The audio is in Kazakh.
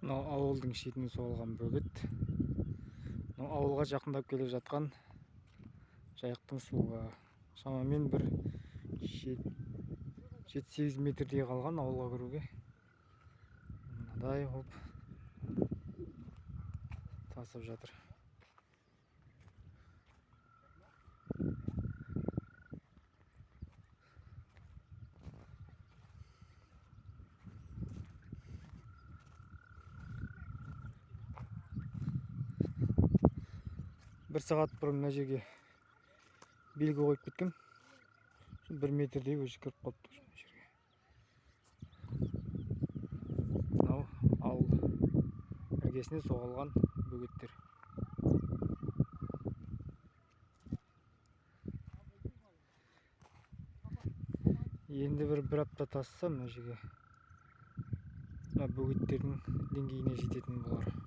Мынау ауылдың шетінен соғылған бөгет. Мынау ауылға жақындап келе жатқан жайықтың суы. Шамамен бір 7-8 метрдей қалған ауылға кіруге. Мынадай ғып тасып жатыр. Бір сағат бұрын мына жерге белгі қойып кеткем. 1 метрдей өзі кіріп қалыпты мына жерге. Мынау ауыл іргесіне соғылған бөгеттер. Енді бір апта тасса мына жерге мына бөгеттердің деңгейіне жететін болар.